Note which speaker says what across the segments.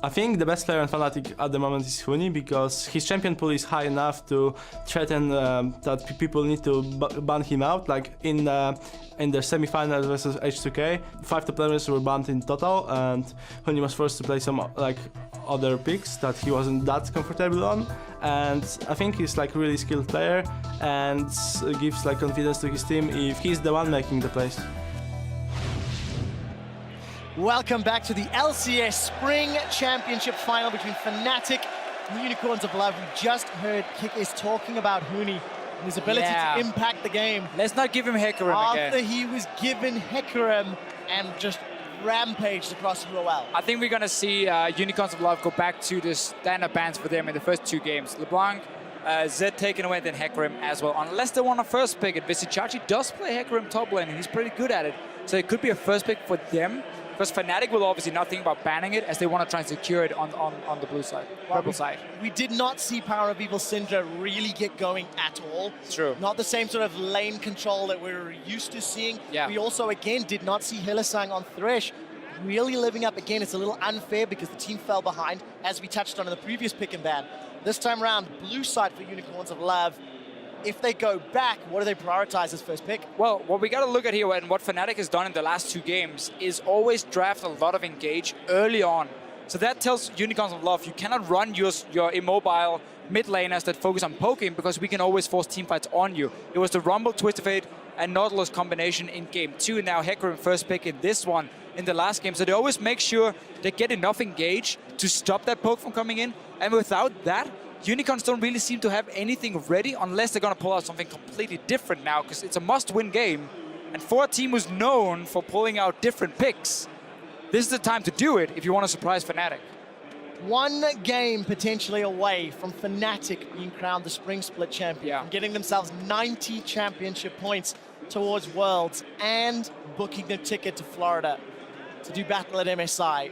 Speaker 1: I think the best player on Fnatic at the moment is Huni, because his champion pool is high enough to threaten that people need to ban him out. Like in the semi-finals versus H2K, 5 top laners were banned in total, and Huni was forced to play some like other picks that he wasn't that comfortable on. And I think he's like a really skilled player and gives like confidence to his team if he's the one making the plays.
Speaker 2: Welcome back to the LCS Spring Championship Final between Fnatic and Unicorns of Love. We just heard Kikis talking about Huni and his ability to impact the game.
Speaker 3: Let's not give him Hecarim
Speaker 2: After
Speaker 3: again.
Speaker 2: he was given Hecarim and just rampaged across UOL.
Speaker 3: I think we're going to see Unicorns of Love go back to the standard bans for them in the first 2 games. LeBlanc, Zed taken away, then Hecarim as well. Unless they want to first pick it. Visichachi does play Hecarim top lane, and he's pretty good at it. So it could be a first pick for them. Because Fnatic will obviously not think about banning it, as they want to try and secure it on the blue side, purple side.
Speaker 2: We did not see Power of Evil Syndra really get going at all.
Speaker 3: True.
Speaker 2: Not the same sort of lane control that we're used to seeing.
Speaker 3: Yeah.
Speaker 2: We also, again, did not see Hylissang on Thresh really living up. Again, it's a little unfair because the team fell behind, as we touched on in the previous pick and ban. This time around, blue side for Unicorns of Love. If they go back, what do they prioritize as first pick?
Speaker 3: Well, what we got to look at here, and what Fnatic has done in the last 2 games, is always draft a lot of engage early on. So that tells Unicorns of Love you cannot run your immobile mid laners that focus on poking, because we can always force teamfights on you. It was the Rumble, Twisted Fate, and Nautilus combination in game 2. Now Hecarim first pick in this one in the last game. So they always make sure they get enough engage to stop that poke from coming in. And without that, Unicorns don't really seem to have anything ready unless they're going to pull out something completely different now, because it's a must-win game. And for a team who's known for pulling out different picks, this is the time to do it if you want to surprise Fnatic.
Speaker 2: 1 game potentially away from Fnatic being crowned the Spring Split champion, from getting themselves 90 championship points towards Worlds and booking their ticket to Florida to do battle at MSI.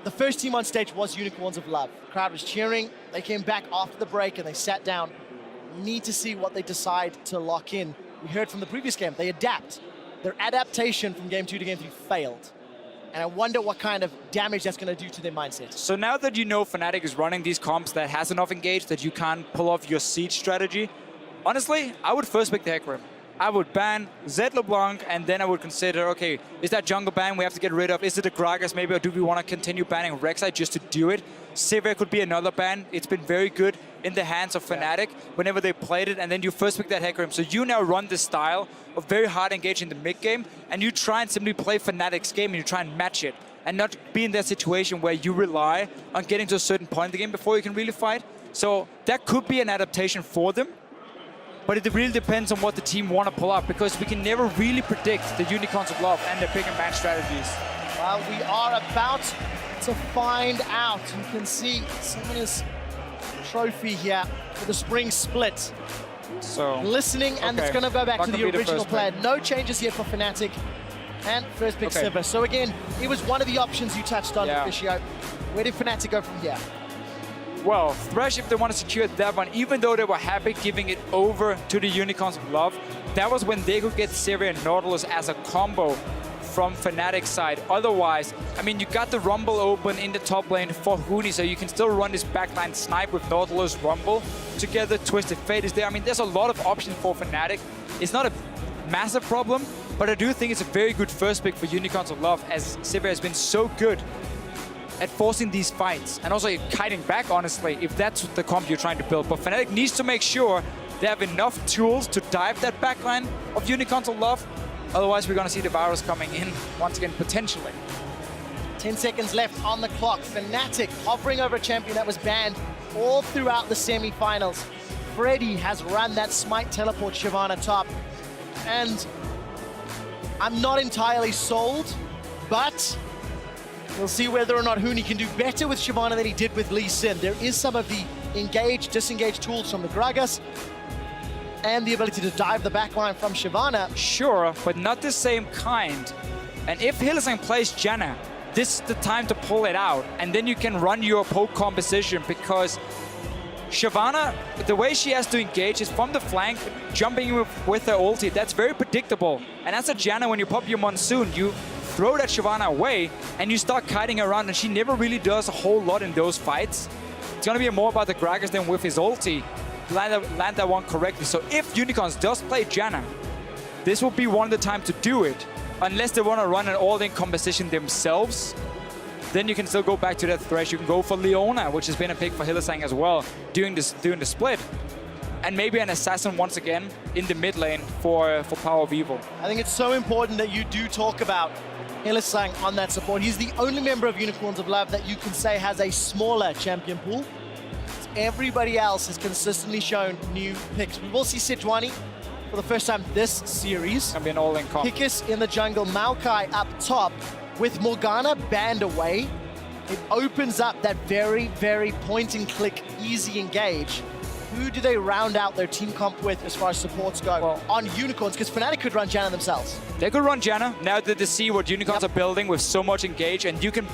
Speaker 2: The first team on stage was Unicorns of Love. The crowd was cheering. They came back after the break and they sat down. We need to see what they decide to lock in. We heard from the previous game, they adapt. Their adaptation from game 2 to game 3 failed. And I wonder what kind of damage that's going to do to their mindset.
Speaker 3: So now that you know Fnatic is running these comps that has enough engage that you can't pull off your siege strategy, honestly, I would first pick the Hecarim. I would ban Zed LeBlanc, and then I would consider, okay, is that jungle ban we have to get rid of? Is it a Gragas maybe, or do we want to continue banning Rek'Sai just to do it? Sivir could be another ban. It's been very good in the hands of Fnatic whenever they played it, and then you first pick that Hecarim. So you now run this style of very hard engage in the mid game, and you try and simply play Fnatic's game, and you try and match it, and not be in that situation where you rely on getting to a certain point in the game before you can really fight. So that could be an adaptation for them. But it really depends on what the team want to pull up, because we can never really predict the Unicorns of Love and their pick and ban strategies.
Speaker 2: Well, we are about to find out. You can see Summoner's trophy here for the Spring Split.
Speaker 3: So
Speaker 2: listening, and it's going to go back to the original plan. No changes yet for Fnatic. And first pick Sivir. So again, it was one of the options you touched on, Officio. Where did Fnatic go from here?
Speaker 3: Well, Thresh, if they want to secure that one, even though they were happy giving it over to the Unicorns of Love, that was when they could get Sivir and Nautilus as a combo from Fnatic's side. Otherwise, I mean, you got the Rumble open in the top lane for Huni, so you can still run this backline snipe with Nautilus, Rumble. Together, Twisted Fate is there. I mean, there's a lot of options for Fnatic. It's not a massive problem, but I do think it's a very good first pick for Unicorns of Love, as Sivir has been so good at forcing these fights, and also kiting back, honestly, if that's the comp you're trying to build. But Fnatic needs to make sure they have enough tools to dive that backline of Unicorns of Love. Otherwise, we're going to see the virus coming in once again, potentially.
Speaker 2: 10 seconds left on the clock. Fnatic hovering over a champion that was banned all throughout the semi-finals. Freddy has run that smite teleport Shyvana top. And I'm not entirely sold, but we'll see whether or not Huni can do better with Shyvana than he did with Lee Sin. There is some of the engage, disengage tools from the Gragas, and the ability to dive the backline from Shyvana.
Speaker 3: Sure, but not the same kind. And if Hylissang plays Janna, this is the time to pull it out, and then you can run your poke composition, because Shyvana, the way she has to engage is from the flank, jumping with her ulti. That's very predictable. And as a Janna, when you pop your Monsoon, you throw that Shyvana away and you start kiting her around, and she never really does a whole lot in those fights. It's going to be more about the Gragas than with his ulti. Land that one correctly. So if Unicorns does play Janna, this will be one of the time to do it. Unless they want to run an all-in composition themselves, then you can still go back to that Thresh. You can go for Leona, which has been a pick for Hylissang as well, doing the split. And maybe an Assassin once again in the mid lane for Power of Evil.
Speaker 2: I think it's so important that you do talk about Hylissang on that support. He's the only member of Unicorns of Love that you can say has a smaller champion pool. Everybody else has consistently shown new picks. We will see Sejuani for the first time this series.
Speaker 3: Can be an all-in comp.
Speaker 2: Pickus in the jungle, Maokai up top. With Morgana banned away, it opens up that very, very point-and-click, easy engage. Who do they round out their team comp with as far as supports go on Unicorns? Because Fnatic could run Janna themselves.
Speaker 3: They could run Janna now that they see what Unicorns are building with so much engage, and you can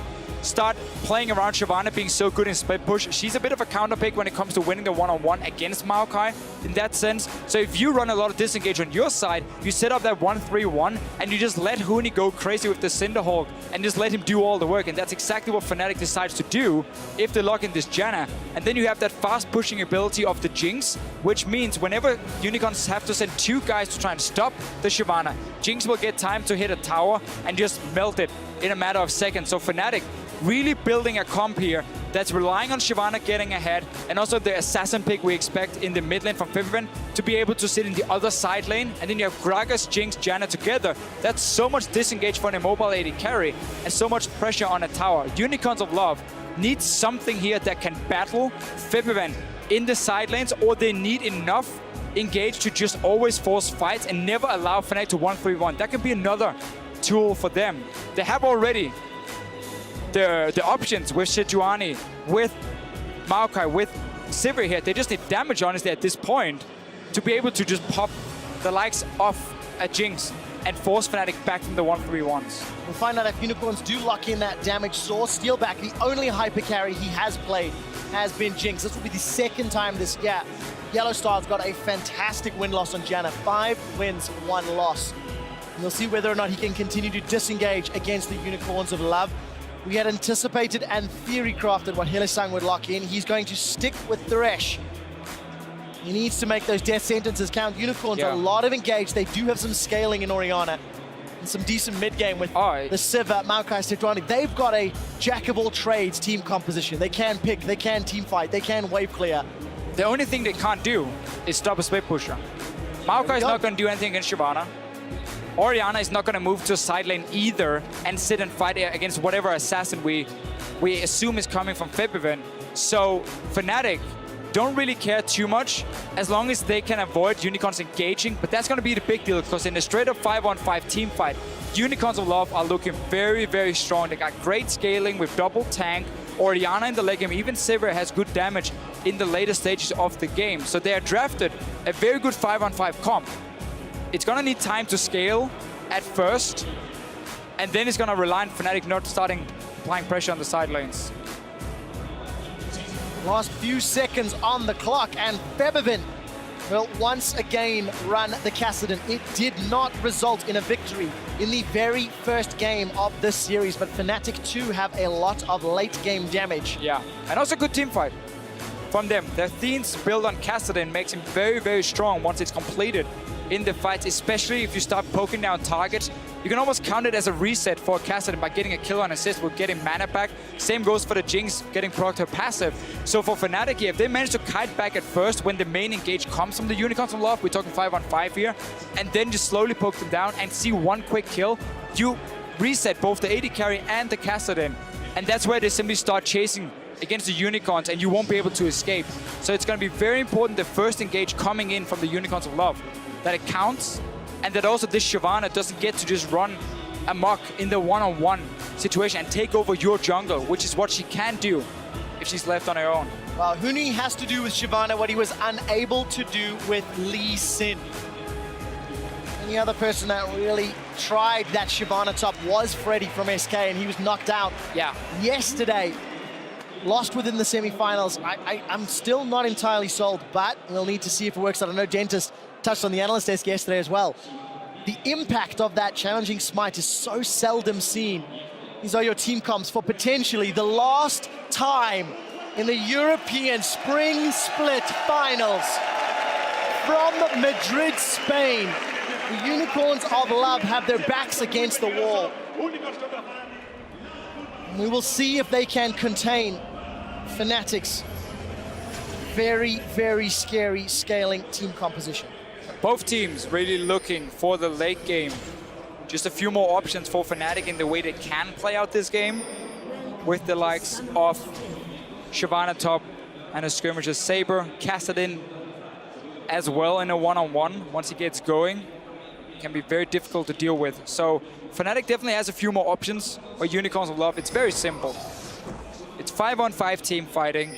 Speaker 3: start playing around Shyvana being so good in split push. She's a bit of a counter pick when it comes to winning the one-on-one against Maokai in that sense. So if you run a lot of disengage on your side, you set up that 1-3-1 and you just let Huni go crazy with the Cinderhawk and just let him do all the work. And that's exactly what Fnatic decides to do if they lock in this Janna. And then you have that fast pushing ability of the Jinx, which means whenever Unicorns have to send 2 guys to try and stop the Shyvana, Jinx will get time to hit a tower and just melt it in a matter of seconds. So Fnatic really building a comp here that's relying on Shyvana getting ahead, and also the assassin pick we expect in the mid lane from Febiven to be able to sit in the other side lane, and then you have Gragas, Jinx, Janna together. That's so much disengage for an immobile AD carry and so much pressure on a tower. Unicorns of Love need something here that can battle Febiven in the side lanes, or they need enough engage to just always force fights and never allow Fnatic to 1-3-1. That can be another tool for them. They have already the options with Sejuani, with Maokai, with Sivir here. They just need damage, honestly, at this point to be able to just pop the likes of a Jinx and force Fnatic back from the 1-3-1s.
Speaker 2: We'll find out if Unicorns do lock in that damage source. Steal back, the only hyper carry he has played has been Jinx. This will be the second time this year. Yellow Star's got a fantastic win-loss on Janna. 5 wins, 1 loss. And we'll see whether or not he can continue to disengage against the Unicorns of Love. We had anticipated and theory crafted what Hylissang would lock in. He's going to stick with Thresh. He needs to make those death sentences count. Unicorns, a lot of engage. They do have some scaling in Orianna and some decent mid-game with the Sivir, Maokai, Sejuani. They've got a jack-of-all-trades team composition. They can pick, they can team fight, they can wave clear.
Speaker 3: The only thing they can't do is stop a split pusher. Maokai is not going to do anything against Shyvana. Orianna is not going to move to a side lane either and sit and fight against whatever assassin we assume is coming from Febiven. So Fnatic don't really care too much as long as they can avoid Unicorns engaging, but that's going to be the big deal because in a straight-up 5-on-5 team fight, Unicorns of Love are looking very, very strong. They got great scaling with double tank. Orianna in the late game, even Sivir has good damage in the later stages of the game. So they are drafted a very good 5-on-5 comp. It's going to need time to scale at first, and then it's going to rely on Fnatic not starting applying pressure on the side lanes.
Speaker 2: Last few seconds on the clock, and Febiven will once again run the Kassadin. It did not result in a victory in the very first game of this series, but Fnatic too have a lot of late game damage.
Speaker 3: Yeah, and also good team fight from them. Their Themes build on Kassadin makes him very, very strong once it's completed in the fights, especially if you start poking down targets. You can almost count it as a reset for Kassadin by getting a kill on assist with getting mana back. Same goes for the Jinx, getting proc her passive. So for Fnatic here, if they manage to kite back at first when the main engage comes from the Unicorns of Love, we're talking 5-on-5 here, and then just slowly poke them down and see one quick kill, you reset both the AD carry and the Kassadin. And that's where they simply start chasing against the Unicorns and you won't be able to escape. So it's going to be very important the first engage coming in from the Unicorns of Love, that it counts, and that also this Shyvana doesn't get to just run amok in the one-on-one situation and take over your jungle, which is what she can do if she's left on her own.
Speaker 2: Well, Huni has to do with Shyvana what he was unable to do with Lee Sin. And the other person that really tried that Shyvana top was Freddy from SK, and he was knocked out yesterday. Lost within the semi-finals. I'm still not entirely sold, but we'll need to see if it works out. I know Dentist touched on the analyst desk yesterday as well. the impact of that challenging smite is so seldom seen. These are your team comps for potentially the last time in the European Spring Split Finals. From Madrid, Spain, the Unicorns of Love have their backs against the wall. We will see if they can contain Fnatic's very, very scary scaling team composition.
Speaker 3: Both teams really looking for the late game. Just a few more options for Fnatic in the way they can play out this game, with the likes of Shyvana top and a skirmisher Saber, Kassadin as well in a one-on-one. Once he gets going, it can be very difficult to deal with. So Fnatic definitely has a few more options, but Unicorns of Love, it's very simple. It's 5-on-5 team fighting.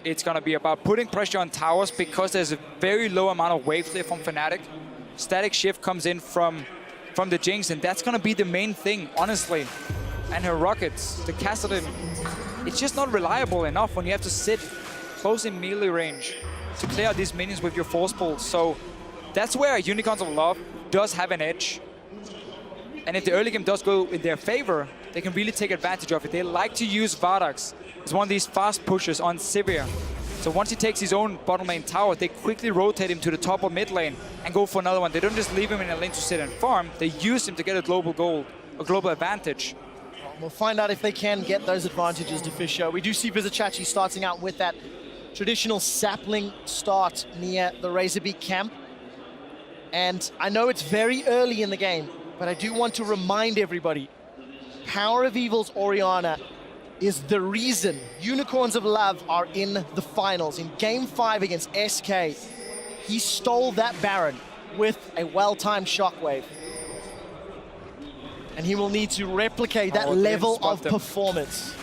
Speaker 3: It's gonna be about putting pressure on towers because there's a very low amount of wave clear from Fnatic. Static shift comes in from the Jinx, and that's gonna be the main thing, honestly. And her rockets, the Kassadin, it's just not reliable enough when you have to sit close in melee range to clear out these minions with your force pulls. So that's where Unicorns of Love does have an edge. And if the early game does go in their favor, they can really take advantage of it. They like to use Vardax as one of these fast pushes on Sivir. So once he takes his own bottom lane tower, they quickly rotate him to the top or mid lane and go for another one. They don't just leave him in a lane to sit and farm. They use him to get a global gold, a global advantage.
Speaker 2: We'll find out if they can get those advantages to Fischer. We do see Vizicachi starting out with that traditional sapling start near the Razorbeak camp. And I know it's very early in the game, but I do want to remind everybody, Power of Evil's Orianna is the reason Unicorns of Love are in the finals. In Game 5 against SK, he stole that Baron with a well-timed shockwave. And he will need to replicate that level of performance.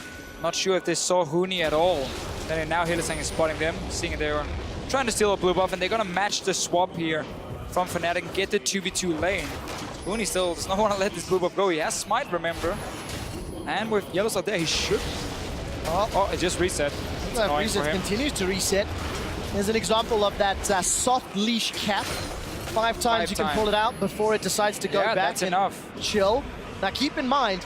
Speaker 3: Not sure if they saw Huni at all. Then now Hylissang is spotting them, seeing they're trying to steal a blue buff, and they're gonna match the swap here from Fnatic and get the 2v2 lane. Huni still does not want to let this blue buff go. He has Smite, remember. And with Yellow Sword there, he should. Oh, it just reset.
Speaker 2: That reset continues to reset. There's an example of that soft leash cap. 5 times you can pull it out before it decides to go back.
Speaker 3: That's enough.
Speaker 2: Chill. Now keep in mind,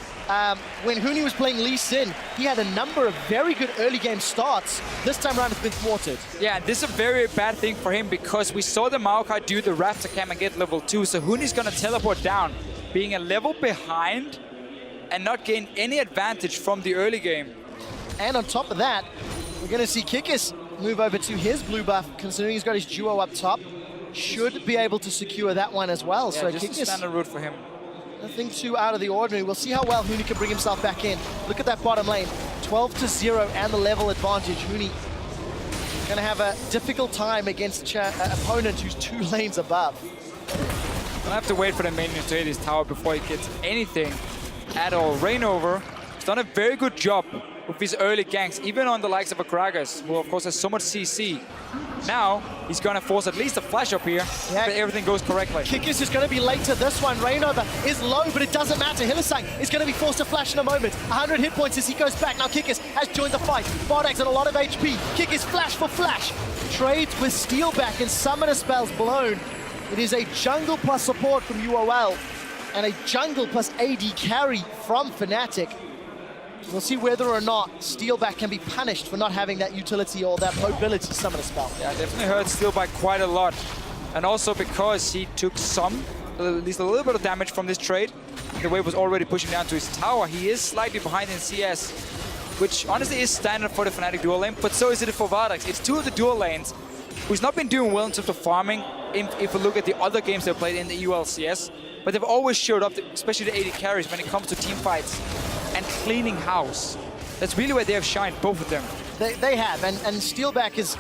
Speaker 2: when Huni was playing Lee Sin, he had a number of very good early game starts. This time around it's been thwarted.
Speaker 3: Yeah, this is a very bad thing for him because we saw the Maokai do the Raptor cam and get level 2, so Huni's gonna teleport down, being a level behind and not gain any advantage from the early game.
Speaker 2: And on top of that, we're gonna see Kikis move over to his blue buff, considering he's got his duo up top. Should be able to secure that one as well.
Speaker 3: Yeah,
Speaker 2: so
Speaker 3: just
Speaker 2: Kikis,
Speaker 3: a standard route for him.
Speaker 2: Nothing too out of the ordinary. We'll see how well Huni can bring himself back in. Look at that bottom lane, 12-0 and the level advantage. Huni gonna have a difficult time against an opponent who's 2 lanes above.
Speaker 3: I'll have to wait for the minions to hit his tower before he gets anything at all. Reignover has done a very good job with his early ganks, even on the likes of a Gragas, who of course has so much CC. Now, he's gonna force at least a flash up here, if everything goes correctly.
Speaker 2: Kikis is gonna be late to this one. Reignover is low, but it doesn't matter. Hylissang is gonna be forced to flash in a moment. 100 hit points as he goes back. Now Kikis has joined the fight. Bardax at a lot of HP. Kikis flash for flash. Trades with Steelback and Summoner spells blown. It is a jungle plus support from UOL and a jungle plus AD carry from Fnatic. We'll see whether or not Steelback can be punished for not having that utility or that mobility summoner spell.
Speaker 3: Yeah, definitely hurt Steelback quite a lot. And also because he took at least a little bit of damage from this trade. The wave was already pushing down to his tower. He is slightly behind in CS, which honestly is standard for the Fnatic dual lane, but so is it for Vardax. It's 2 of the dual lanes who's not been doing well in terms of farming, if we look at the other games they've played in the UOL but they've always showed up, especially the AD carries, when it comes to team fights and cleaning house. That's really where they have shined, both of them.
Speaker 2: They have, and Steelback has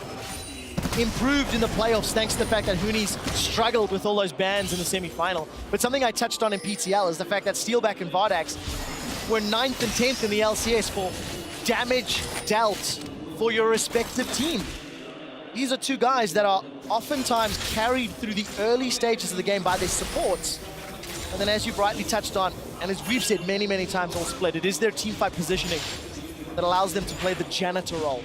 Speaker 2: improved in the playoffs thanks to the fact that Huni's struggled with all those bans in the semi-final. But something I touched on in PTL is the fact that Steelback and Vardax were 9th and 10th in the LCS for damage dealt for your respective team. These are 2 guys that are oftentimes carried through the early stages of the game by their supports. And then as you brightly touched on, and as we've said many, many times all split, it is their teamfight positioning that allows them to play the janitor role,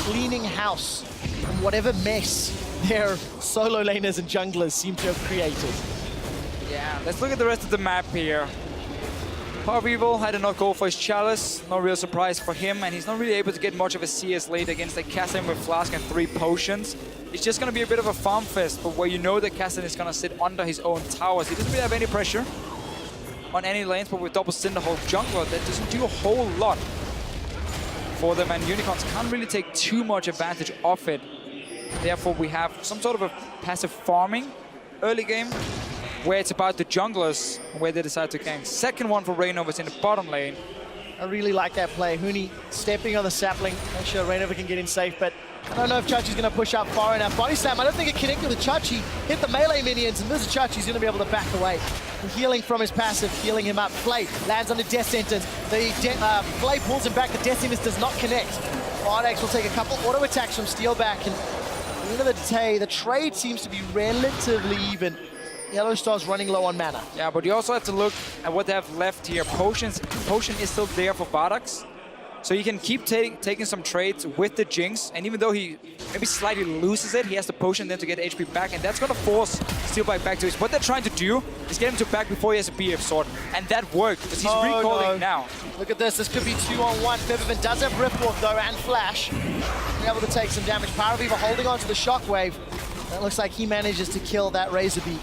Speaker 2: cleaning house from whatever mess their solo laners and junglers seem to have created.
Speaker 3: Yeah, let's look at the rest of the map here. Power of Evil had to not go for his Chalice. No real surprise for him, and he's not really able to get much of a CS late against a Kassan with Flask and 3 potions. It's just going to be a bit of a farm fest, but where you know that Kassan is going to sit under his own towers. He doesn't really have any pressure on any lanes, but with double Cinderhulk jungler, that doesn't do a whole lot for them, and Unicorns can't really take too much advantage of it. Therefore, we have some sort of a passive farming early game, where it's about the junglers, where they decide to gank. Second one for Reignovers in the bottom lane.
Speaker 2: I really like that play. Huni stepping on the sapling, make sure Reignover can get in safe, but I don't know if Chachi's going to push up far enough. Body slam, I don't think it connected with Chachi. Hit the melee minions, and Chachi's going to be able to back away. And healing from his passive, healing him up. Flay lands on the Death Sentence. The Flay pulls him back, the Death Sentence does not connect. Bardex will take a couple auto attacks from Steelback, and at the end of the day, the trade seems to be relatively even. Yellow Star's running low on mana.
Speaker 3: Yeah, but you also have to look at what they have left here. Potion is still there for Bardax. So he can keep taking some trades with the Jinx, and even though he maybe slightly loses it, he has the potion then to get HP back, and that's going to force Steelback back to his. What they're trying to do is get him to back before he has a BF sword, and that worked, because he's recalling now.
Speaker 2: Look at this, this could be 2-on-1. Featherman does have Riftwalk though, and Flash. Being able to take some damage. Power of Evil holding on to the Shockwave. That looks like he manages to kill that Razorbeak.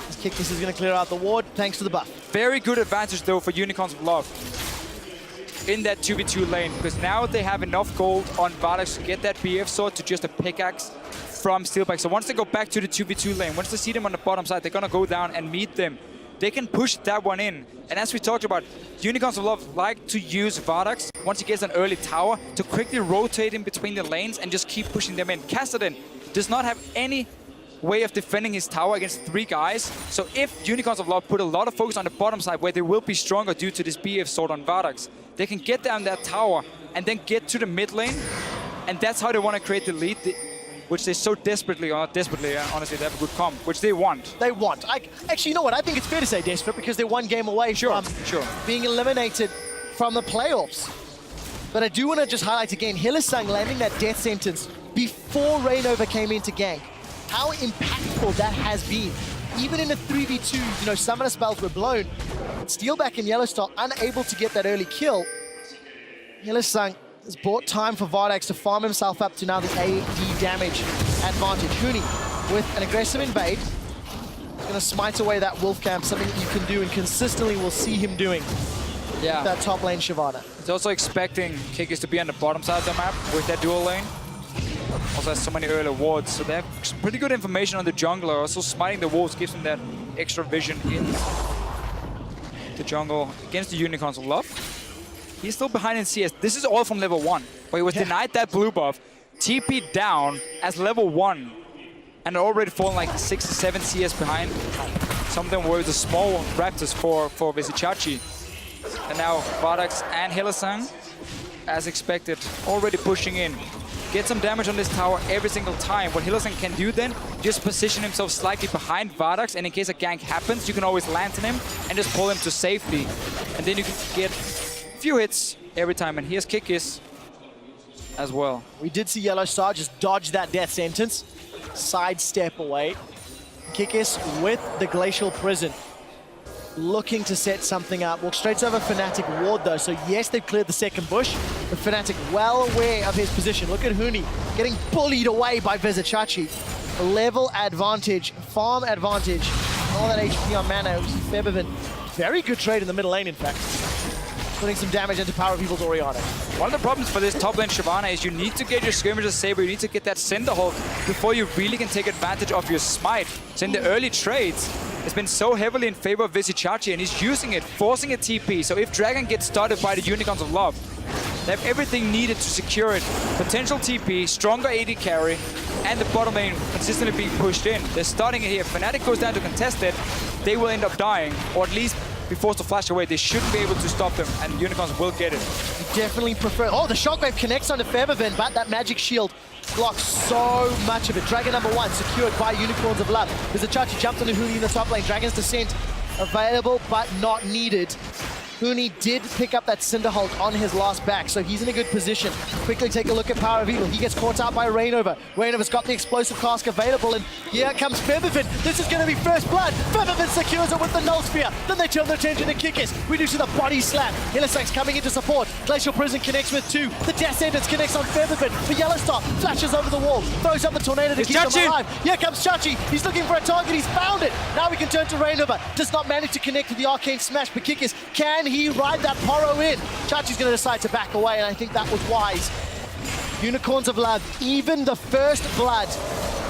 Speaker 2: This Kickless is going to clear out the ward, thanks to the buff.
Speaker 3: Very good advantage though for Unicorns of Love in that 2v2 lane, because now they have enough gold on Vardax to get that BF sword to just a pickaxe from Steelback. So once they go back to the 2v2 lane, once they see them on the bottom side, they're gonna go down and meet them. They can push that one in. And as we talked about, Unicorns of Love like to use Vardax, once he gets an early tower, to quickly rotate in between the lanes and just keep pushing them in. Kassadin does not have any way of defending his tower against 3 guys. So if Unicorns of Love put a lot of focus on the bottom side, where they will be stronger due to this BF sword on Vardax, they can get down that tower and then get to the mid lane, and that's how they want to create the lead, which they so desperately, or not desperately, honestly, they have a good comp, which they want.
Speaker 2: They want. Actually, you know what? I think it's fair to say desperate, because they're one game away from being eliminated from the playoffs. But I do want to just highlight again, Hylissang landing that Death Sentence before Reignover came in to gank. How impactful that has been. Even in a 3v2, you know, summoner spells were blown. Steelback and Yellowstar unable to get that early kill. Hylissang has bought time for Vardax to farm himself up to now the AD damage advantage. Huni with an aggressive invade. He's going to smite away that wolf camp, something that you can do and consistently will see him doing.
Speaker 3: Yeah.
Speaker 2: That top lane Shyvana.
Speaker 3: He's also expecting Kickers to be on the bottom side of the map with that dual lane. Also has so many early wards, so they have pretty good information on the jungler. Also smiting the wolves gives him that extra vision in the jungle against the Unicorns of Love. He's still behind in CS. This is all from level 1, where he was denied that blue buff, TP down as level 1, and already fallen like 6 to 7 CS behind. Some of them were the small Raptors for Vizichachi. And now Vardax and Hylissang, as expected, already pushing in. Get some damage on this tower every single time. What Hylissang can do then, just position himself slightly behind Vardax, and in case a gank happens, you can always lantern him and just pull him to safety. And then you can get a few hits every time. And here's Kikis as well.
Speaker 2: We did see Yellowstar just dodge that Death Sentence, sidestep away. Kikis with the Glacial Prison, looking to set something up. Walk straight over Fnatic ward though, so yes, they've cleared the second bush, but Fnatic well aware of his position. Look at Huni getting bullied away by Vizichachi. Level advantage, farm advantage, all that HP on mana. We see Featherman, very good trade in the middle lane in fact, putting some damage into Power of Evil's Orianna.
Speaker 3: One of the problems for this top lane Shyvana is you need to get your Skirmisher Saber, you need to get that Cinderhulk before you really can take advantage of your smite. So in the early trades, it's been so heavily in favor of Vizichachi, and he's using it, forcing a TP. So if Dragon gets started by the Unicorns of Love, they have everything needed to secure it. Potential TP, stronger AD carry, and the bottom lane consistently being pushed in. They're starting it here. Fnatic goes down to contest it, they will end up dying, or at least be forced to flash away. They shouldn't be able to stop them, and Unicorns will get it.
Speaker 2: Definitely prefer. Oh, the Shockwave connects onto Featherman, but that magic shield blocks so much of it. Dragon number 1 secured by Unicorns of Love. Vizichachi jumped on the Huni in the top lane. Dragon's Descent available, but not needed. Huni did pick up that Cinderhold on his last back, so he's in a good position. Quickly take a look at Power of Evil. He gets caught out by Rainover. Rainover's got the explosive cask available, and here comes Featherfin. This is going to be first blood. Featherfin secures it with the Null Spear. Then they turn their attention to Kickers. We do see the body slam. Illisank's coming into support. Glacial Prison connects with 2. The Death Sentence connects on Featherfin. The Yellow Star flashes over the wall, throws up the Tornado to keep them alive. Here comes Chachi. He's looking for a target. He's found it. Now we can turn to Rainover. Does not manage to connect with the Arcane Smash, but Kickers, can he ride that Poro in? Chachi's going to decide to back away, and I think that was wise. Unicorns of Love, even the first blood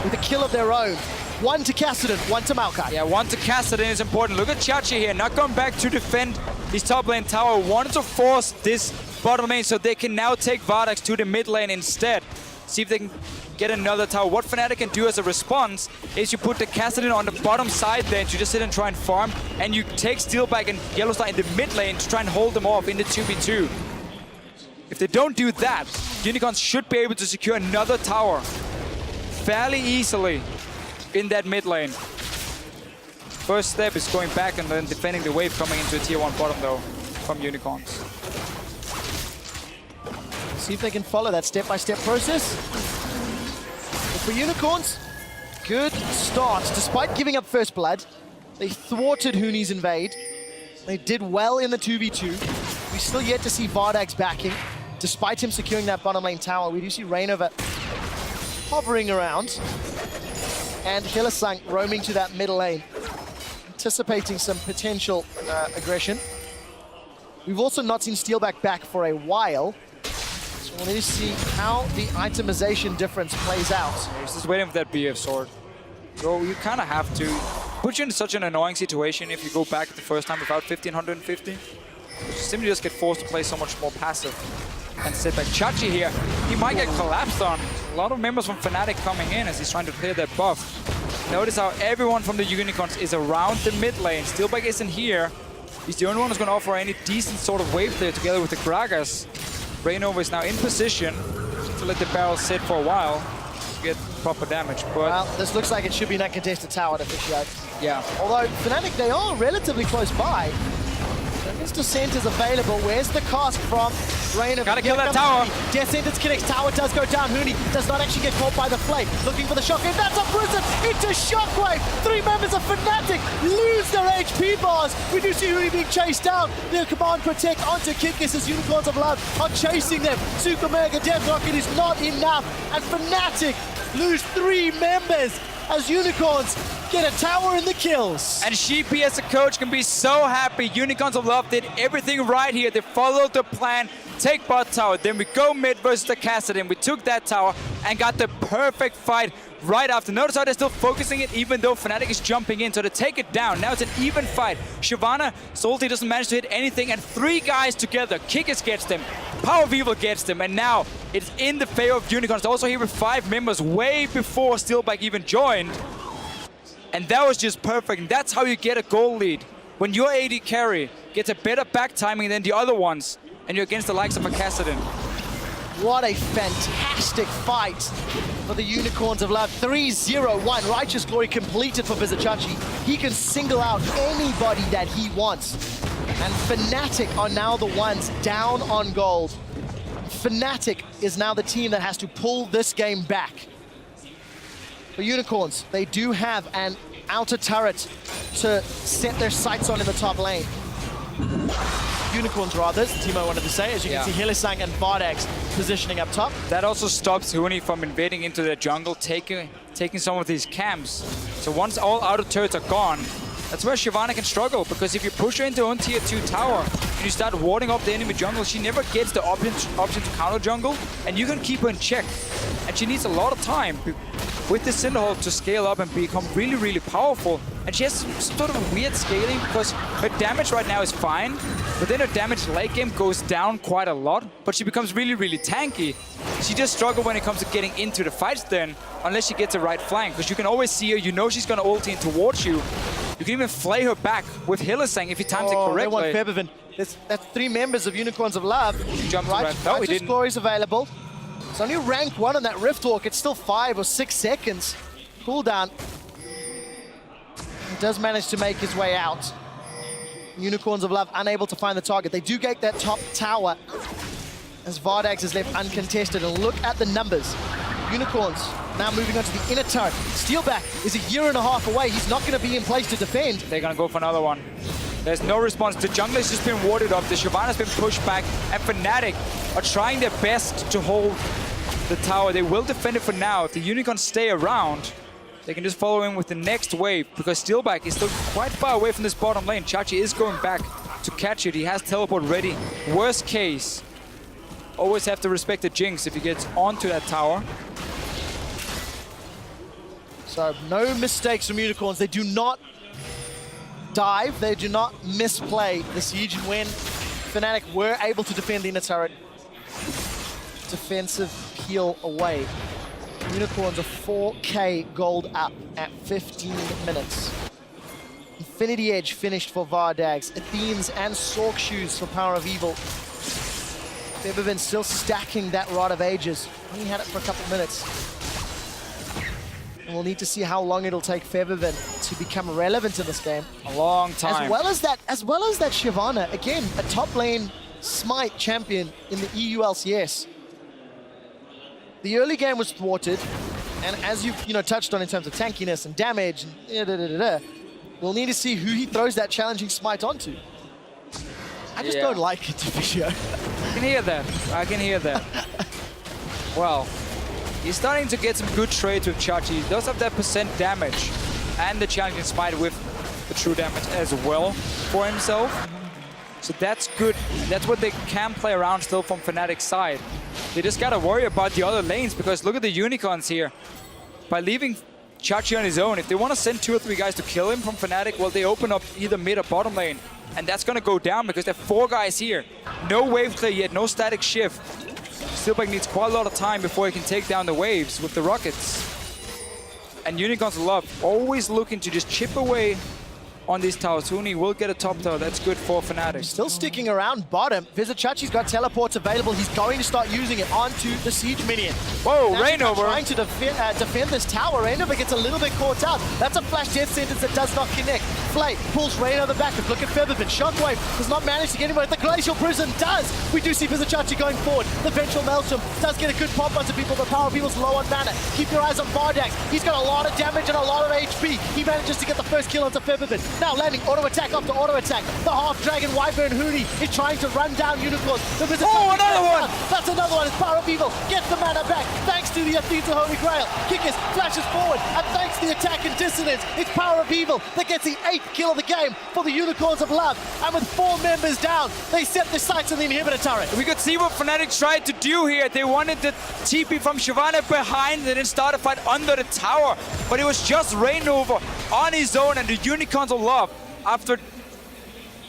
Speaker 2: with a kill of their own. 1 to Kassadin, 1 to Maokai.
Speaker 3: Yeah, 1 to Kassadin is important. Look at Chachi here, not going back to defend his top lane tower. Wanted to force this bottom lane so they can now take Vardax to the mid lane instead. See if they can get another tower. What Fnatic can do as a response is you put the Kassadin on the bottom side there to just sit and try and farm, and you take Steelback and Yellowstar in the mid lane to try and hold them off in the 2v2. If they don't do that, Unicorns should be able to secure another tower fairly easily in that mid lane. First step is going back and then defending the wave coming into a tier 1 bottom though from Unicorns.
Speaker 2: See if they can follow that step-by-step process. But for Unicorns, good start. Despite giving up first blood, they thwarted Huni's invade. They did well in the 2v2. We still yet to see Vardax backing. Despite him securing that bottom lane tower, we do see Rainover hovering around. And Hylissang roaming to that middle lane, anticipating some potential aggression. We've also not seen Steelback back for a while. So we'll need to see how the itemization difference plays out.
Speaker 3: He's just waiting for that BF sword. So you kind of have to put you in such an annoying situation if you go back the first time without 1550. You simply just get forced to play so much more passive and sit back. Chachi here, he might get collapsed on. A lot of members from Fnatic coming in as he's trying to clear that buff. Notice how everyone from the Unicorns is around the mid lane. Steelback isn't here. He's the only one who's going to offer any decent sort of wave there together with the Gragas. Rainover is now in position to let the barrel sit for a while to get proper damage. But
Speaker 2: well, this looks like it should be an uncontested tower to officiate.
Speaker 3: Yeah.
Speaker 2: Although Fnatic, they are relatively close by. Mr. Center's available. Where's the cask from Rainover?
Speaker 3: Gotta kill that tower.
Speaker 2: Death Sentence connects. Tower does go down. Huni does not actually get caught by the flame. Looking for the shockwave. That's a prison into shockwave. 3 members of Fnatic lose their HP bars. We do see Huni being chased down. Their command protect onto Kickers as Unicorns of Love are chasing them. Super Mega Death Rocket is not enough. And Fnatic lose 3 members as Unicorns get a tower in the kills.
Speaker 3: And Sheepy as a coach can be so happy. Unicorns of Love did everything right here. They followed the plan, take bot tower, then we go mid versus the Kassadin. We took that tower and got the perfect fight right after. Notice how they're still focusing it even though Fnatic is jumping in. So to take it down, now it's an even fight. Shyvana, Salty doesn't manage to hit anything, and 3 guys together. Kickers gets them, Power of Evil gets them, and now it's in the favor of Unicorns. Also here with 5 members way before Steelback even joined. And that was just perfect. And that's how you get a goal lead. When your AD carry gets a better back timing than the other ones, and you're against the likes of a Kassadin.
Speaker 2: What a fantastic fight for the Unicorns of Love. 3-0-1. Righteous Glory completed for Vizichachi. He can single out anybody that he wants. And Fnatic are now the ones down on gold. Fnatic is now the team that has to pull this game back. For Unicorns, they do have an outer turret to set their sights on in the top lane. Unicorns rather, Timo wanted to say, as you can see Hylissang and Vardax positioning up top.
Speaker 3: That also stops Huni from invading into the jungle, taking some of these camps. So once all outer turrets are gone, that's where Shyvana can struggle, because if you push her into her own tier 2 tower and you start warding off the enemy jungle, she never gets the option to counter jungle, and you can keep her in check. And she needs a lot of time with the Cinderhold to scale up and become really, really powerful. And she has some sort of a weird scaling because her damage right now is fine, but then her damage late game goes down quite a lot, but she becomes really, really tanky. She just struggles when it comes to getting into the fights then, unless she gets a right flank, because you can always see her, you know she's going to ulti in towards you. You can even flay her back with Hylissang if you times it correctly.
Speaker 2: They want Featherfin. That's 3 members of Unicorns of Love.
Speaker 3: Jumped right. No, he didn't.
Speaker 2: Glory is available. It's only rank 1 on that Rift Walk. It's still 5 or 6 seconds. Cooldown. He does manage to make his way out. Unicorns of Love unable to find the target. They do get that top tower as Vardags is left uncontested. And look at the numbers. Unicorns now moving on to the inner turret. Steelback is 1.5 years away. He's not going to be in place to defend.
Speaker 3: They're going to go for another one. There's no response. The jungle has just been warded off. The Shyvana's been pushed back. And Fnatic are trying their best to hold the tower. They will defend it for now. If the Unicorns stay around, they can just follow in with the next wave, because Steelback is still quite far away from this bottom lane. Chachi is going back to catch it. He has teleport ready. Worst case, always have to respect the Jinx if he gets onto that tower.
Speaker 2: So no mistakes from Unicorns. They do not dive. They do not misplay the siege. And when Fnatic were able to defend the inner turret, defensive peel away. Unicorns are 4K gold up at 15 minutes. Infinity Edge finished for Vardags. Athenes and Sork Shoes for Power of Evil. Febiven still stacking that Rod of Ages. Only had it for a couple minutes. And we'll need to see how long it'll take Febiven to become relevant in this game.
Speaker 3: A long time.
Speaker 2: As well as that Shyvana, again, a top lane Smite champion in the EU LCS. The early game was thwarted, and as you touched on in terms of tankiness and damage, and we'll need to see who he throws that challenging Smite onto. I just don't like it, Deficio.
Speaker 3: I can hear that. I can hear that. Well, he's starting to get some good trades with Chachi. He does have that percent damage and the challenging Smite with the true damage as well for himself. So that's good. That's what they can play around still from Fnatic's side. They just gotta worry about the other lanes, because look at the Unicorns here. By leaving Chachi on his own, if they want to send 2 or 3 guys to kill him from Fnatic, well, they open up either mid or bottom lane. And that's gonna go down because there are 4 guys here. No wave clear yet, no static shift. Steelback needs quite a lot of time before he can take down the waves with the rockets. And Unicorns Love always looking to just chip away on these towers. Huni will get a top tower. That's good for Fnatic.
Speaker 2: Still sticking around bottom. Vizichachi's got teleports available. He's going to start using it onto the siege minion.
Speaker 3: Whoa, Rainover.
Speaker 2: Trying to defend this tower. Rainover gets a little bit caught out. That's a flash death sentence that does not connect. Flay pulls Rainover back. Look at Febiven. Shockwave does not manage to get anywhere. The Glacial Prison does. We do see Vizichachi going forward. The Vengeful Maelstrom does get a good pop onto people, but Power of Evil's low on mana. Keep your eyes on Vardags. He's got a lot of damage and a lot of HP. He manages to get the first kill onto Febiven. Now landing auto attack after auto attack. The half dragon Wyvern Huni is trying to run down Unicorns.
Speaker 3: Oh, another one!
Speaker 2: That's another one. It's Power of Evil gets the mana back thanks to the Athenes of Holy Grail. Kickers flashes forward, and thanks to the attack and dissonance, it's Power of Evil that gets the 8th kill of the game for the Unicorns of Love. And with 4 members down, they set the sights on the inhibitor turret.
Speaker 3: We could see what Fnatic tried to do here. They wanted the TP from Shyvana behind. They didn't start a fight under the tower, but it was just Rainover on his own, and the Unicorns of Love, after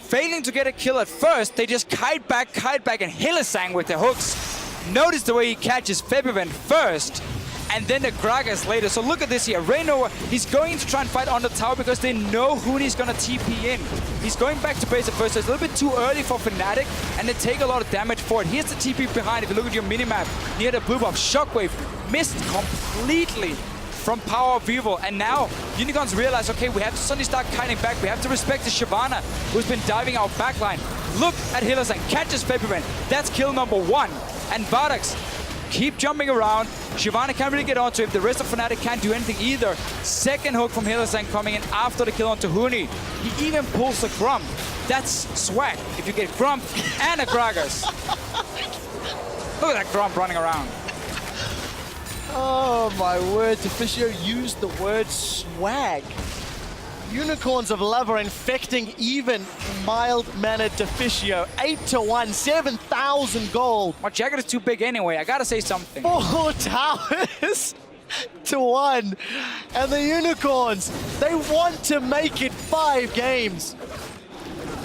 Speaker 3: failing to get a kill at first, they just kite back, and Hylissang with the hooks. Notice the way he catches Febiven first, and then the Gragas later. So look at this here. Rainover, he's going to try and fight on the tower because they know Huni's going to TP in. He's going back to base at first, so it's a little bit too early for Fnatic, and they take a lot of damage for it. Here's the TP behind. If you look at your minimap, near the blue buff, Shockwave missed completely from Power of Evil, and now Unicorns realize, okay, we have to suddenly start kiting back. We have to respect the Shyvana, who's been diving our backline. Look at Hylissang, catches Febiven. That's kill number 1. And Vardags keep jumping around. Shyvana can't really get onto him. The rest of Fnatic can't do anything either. Second hook from Hylissang coming in after the kill onto Huni. He even pulls a Grump. That's swag if you get Grump and a Gragas. Look at that Grump running around.
Speaker 2: Oh my word, Deficio used the word swag. Unicorns of Love are infecting even mild-mannered Deficio. 8-1, 7,000 gold.
Speaker 3: My jacket is too big anyway, I gotta say something.
Speaker 2: 4 towers to 1. And the Unicorns, they want to make it 5 games.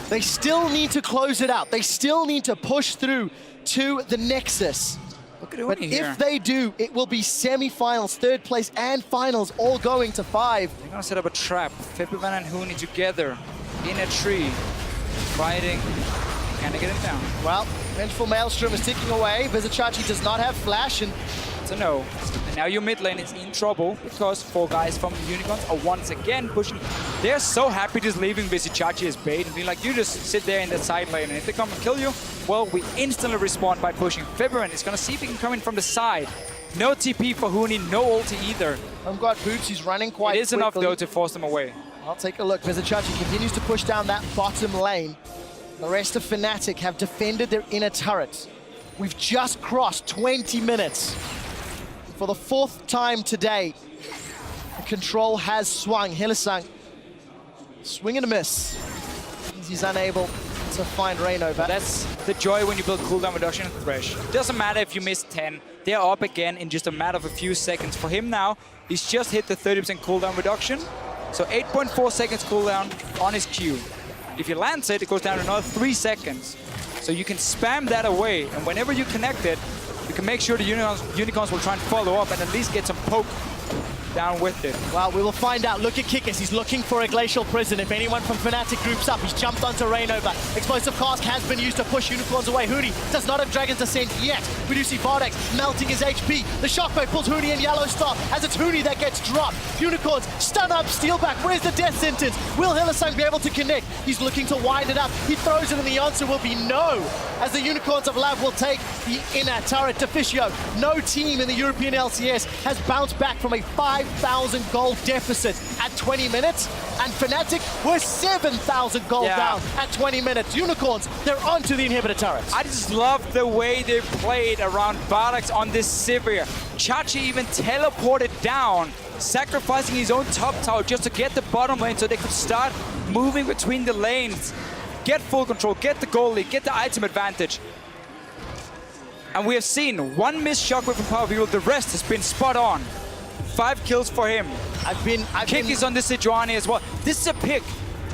Speaker 2: They still need to close it out. They still need to push through to the Nexus.
Speaker 3: Look at Huni
Speaker 2: But
Speaker 3: here.
Speaker 2: if they do, it will be semi-finals, 3rd place, and finals, all going to 5.
Speaker 3: They're gonna set up a trap. Febiven and Huni together in a tree, fighting. Can they get him down?
Speaker 2: Well, Vengeful Maelstrom is ticking away. Vizichachi does not have flash, and
Speaker 3: That's a no. And now your mid lane is in trouble because 4 guys from Unicorns are once again pushing. They're so happy just leaving Visichachi as bait and being like, you just sit there in that side lane, and if they come and kill you, well, we instantly respond by pushing. Feverin is going to see if he can come in from the side. No TP for Huni, no ulti either.
Speaker 2: I've got Boots, he's running quite
Speaker 3: It is enough,
Speaker 2: quickly.
Speaker 3: though, to force them away.
Speaker 2: I'll take a look. Visichachi continues to push down that bottom lane. The rest of Fnatic have defended their inner turrets. We've just crossed 20 minutes. For the 4th time today, the control has swung. Hylissang, swing and a miss. He's unable to find Reignover.
Speaker 3: That's the joy when you build cooldown reduction in Thresh. Doesn't matter if you miss 10. They're up again in just a matter of a few seconds. For him now, he's just hit the 30% cooldown reduction. So 8.4 seconds cooldown on his Q. If he lands it, it goes down to another 3 seconds. So you can spam that away, and whenever you connect it, you can make sure the Unicorns will try and follow up and at least get some poke down with it.
Speaker 2: Well, we will find out. Look at Kikis. He's looking for a Glacial Prison. If anyone from Fnatic groups up, he's jumped onto Reignover. Explosive Cask has been used to push Unicorns away. Huni does not have Dragon's Descent yet. We do see Vardex melting his HP. The Shockwave pulls Huni and Yellow Star as it's Huni that gets dropped. Unicorns stun up, steal back. Where's the death sentence? Will Hylissang be able to connect? He's looking to wind it up. He throws it and the answer will be no, as the Unicorns of Love will take the inner turret. Deficio, no team in the European LCS has bounced back from a 5,000 gold deficit at 20 minutes, and Fnatic were 7,000 gold down at 20 minutes. Unicorns, they're onto the inhibitor turrets.
Speaker 3: I just love the way they played around Vardex on this Sivir. Chachi even teleported down, sacrificing his own top tower just to get the bottom lane so they could start moving between the lanes, get full control, get the goal lead, get the item advantage. And we have seen one missed shockwave from Power Hero, the rest has been spot on. 5 kills for him. Kick is on this Sejuani as well. This is a pick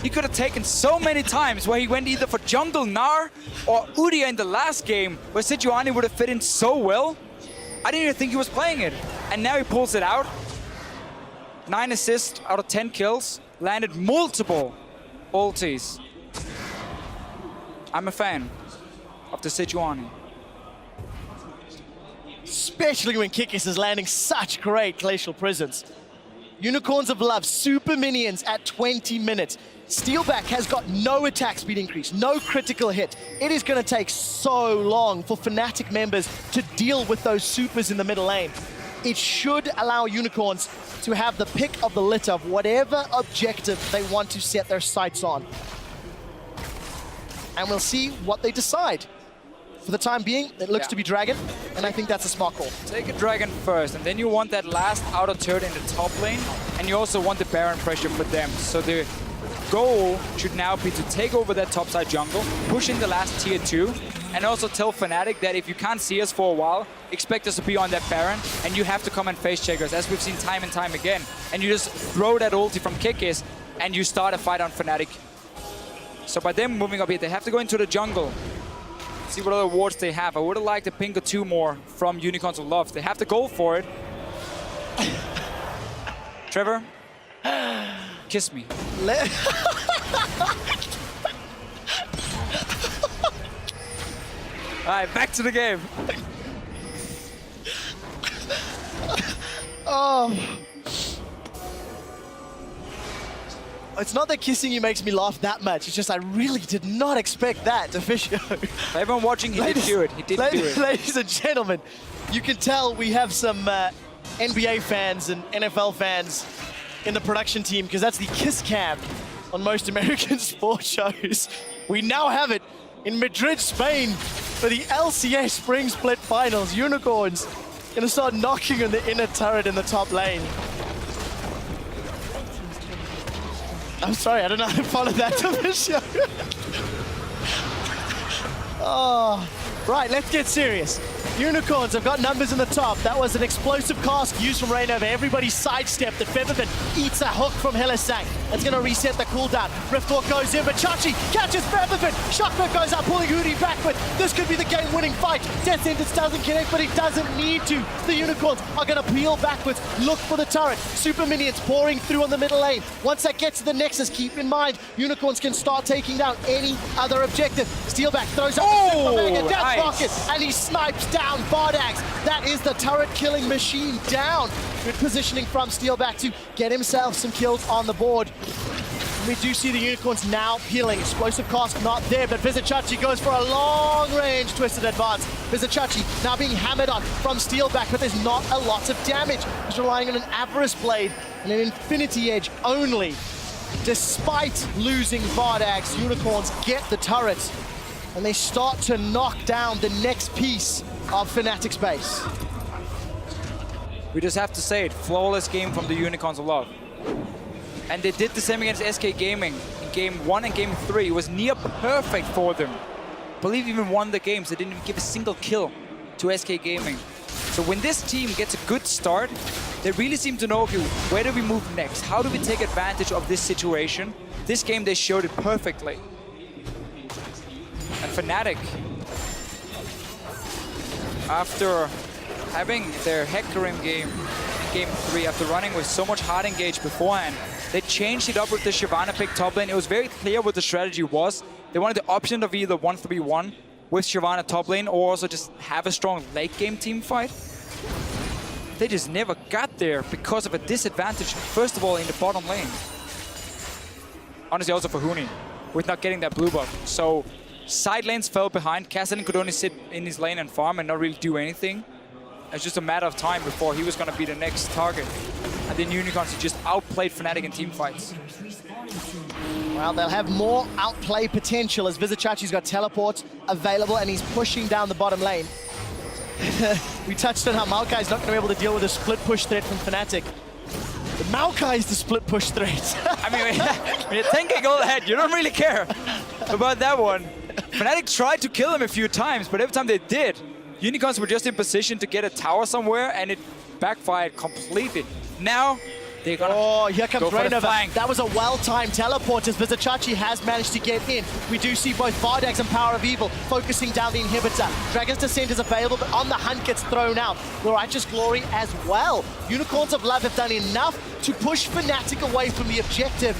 Speaker 3: he could have taken so many times, where he went either for jungle Gnar or Udyr in the last game, where Sejuani would have fit in so well. I didn't even think he was playing it. And now he pulls it out. 9 assists out of 10 kills. Landed multiple ultis. I'm a fan of the Sejuani.
Speaker 2: Especially when Kikis is landing such great Glacial Prisons. Unicorns of Love, super minions at 20 minutes. Steelback has got no attack speed increase, no critical hit. It is going to take so long for Fnatic members to deal with those supers in the middle lane. It should allow Unicorns to have the pick of the litter of whatever objective they want to set their sights on. And we'll see what they decide. For the time being, it looks to be Dragon, and I think that's a smart call.
Speaker 3: Take a Dragon first, and then you want that last outer turret in the top lane, and you also want the Baron pressure for them. So the goal should now be to take over that topside jungle, push in the last tier 2, and also tell Fnatic that if you can't see us for a while, expect us to be on that Baron, and you have to come and face check us, as we've seen time and time again. And you just throw that ulti from Kikis, and you start a fight on Fnatic. So by them moving up here, they have to go into the jungle. See what other wards they have. I would have liked a ping or 2 more from Unicorns of Love. They have to go for it. Trevor, kiss me. All right, back to the game.
Speaker 2: It's not that kissing you makes me laugh that much. It's just I really did not expect that, Deficio.
Speaker 3: For everyone watching, he did do it. He did do it.
Speaker 2: Ladies and gentlemen, you can tell we have some NBA fans and NFL fans in the production team, because that's the kiss cam on most American sports shows. We now have it in Madrid, Spain for the LCS Spring Split Finals. Unicorns gonna start knocking on the inner turret in the top lane. I'm sorry, I don't know how to follow that to the show. Oh, right, let's get serious. Unicorns have got numbers in the top. That was an explosive cast used from Reignover. Everybody sidestepped it. Featherman eats a hook from Hylissang. That's going to reset the cooldown. Riftwalk goes in, but Chachi catches Featherman. Shockwave goes up, pulling Hootie backward. This could be the game-winning fight. Death Sentence doesn't connect, but it doesn't need to. The Unicorns are going to peel backwards, look for the turret. Super minions pouring through on the middle lane. Once that gets to the Nexus, keep in mind, Unicorns can start taking down any other objective. Steelback throws up the Super Mega Death Rocket, and he snipes down down Vardags. That is the turret-killing machine down. Good positioning from Steelback to get himself some kills on the board. We do see the Unicorns now peeling. Explosive cost not there, but Vizicachi goes for a long-range twisted advance. Vizicachi now being hammered on from Steelback, but there's not a lot of damage. He's relying on an Avarice Blade and an Infinity Edge only. Despite losing Vardags, Unicorns get the turrets, and they start to knock down the next piece of Fnatic's base.
Speaker 3: We just have to say it, flawless game from the Unicorns of Love. And they did the same against SK Gaming in Game 1 and Game 3. It was near perfect for them. I believe even won the games. They didn't even give a single kill to SK Gaming. So when this team gets a good start, they really seem to know, okay, where do we move next? How do we take advantage of this situation? This game, they showed it perfectly. And Fnatic, after having their Hecarim game in Game 3, after running with so much hard engage beforehand, they changed it up with the Shyvana pick top lane. It was very clear what the strategy was. They wanted the option of either 1-3-1 with Shyvana top lane or also just have a strong late game team fight. They just never got there because of a disadvantage, first of all, in the bottom lane. Honestly, also for Huni, with not getting that blue buff. So side lanes fell behind. Kassadin could only sit in his lane and farm and not really do anything. It's just a matter of time before he was going to be the next target. And then Unicorns just outplayed Fnatic in team fights.
Speaker 2: Well, they'll have more outplay potential as Vizicachi's got teleports available and he's pushing down the bottom lane. We touched on how Maokai's not going to be able to deal with a split push threat from Fnatic. But Maokai is the split push threat.
Speaker 3: I mean, when you're thinking all ahead, you don't really care about that one. Fnatic tried to kill him a few times, but every time they did, Unicorns were just in position to get a tower somewhere, and it backfired completely. Now, they're gonna
Speaker 2: here comes Rainover. That was a well-timed teleport as Vizicachi has managed to get in. We do see both Vardags and Power of Evil focusing down the inhibitor. Dragon's Descent is available, but On the Hunt gets thrown out. The Righteous Glory as well. Unicorns of Love have done enough to push Fnatic away from the objective,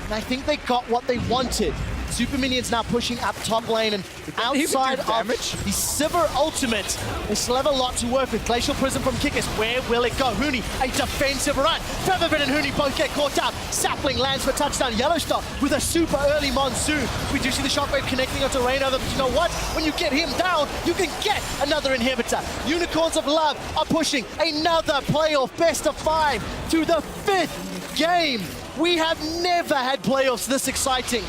Speaker 2: and I think they got what they wanted. Super Minions now pushing up top lane, and outside of the Sivir ultimate, they still have a lot to work with. Glacial Prism from Kikis, where will it go? Huni, a defensive run. Featherbit and Huni both get caught up. Sapling lands for touchdown. Yellowstar with a super early monsoon. We do see the shockwave connecting onto Rainover, but you know what? When you get him down, you can get another inhibitor. Unicorns of Love are pushing another playoff best of 5 to the 5th game. We have never had playoffs this exciting.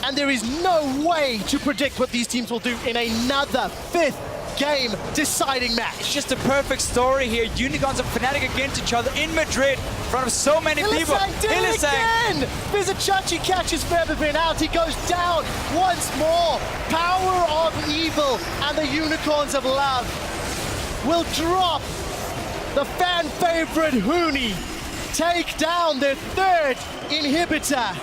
Speaker 2: And there is no way to predict what these teams will do in another 5th game deciding match.
Speaker 3: It's just a perfect story here. Unicorns and Fnatic against each other in Madrid in front of so many people.
Speaker 2: Again! Vizicachi catches Featherbin out. He goes down once more. Power of Evil and the Unicorns of Love will drop the fan favorite Huni, take down their 3rd inhibitor,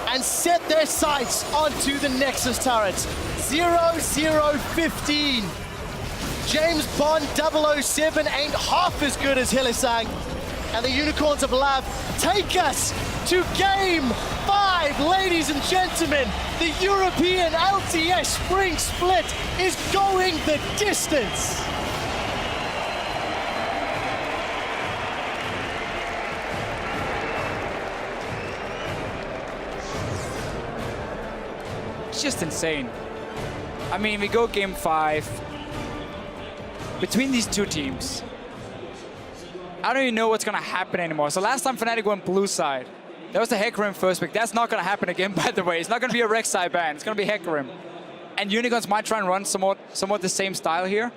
Speaker 2: and set their sights onto the Nexus turrets. 0-0-15. James Bond 007 ain't half as good as Hylissang. And the Unicorns of Love take us to Game 5, ladies and gentlemen. The European LCS Spring Split is going the distance.
Speaker 3: It's just insane. I mean, we go Game 5. Between these two teams, I don't even know what's going to happen anymore. So last time Fnatic went blue side, that was the Hecarim first pick. That's not going to happen again, by the way. It's not going to be a Rek'Sai ban. It's going to be Hecarim. And Unicorns might try and run somewhat the same style here.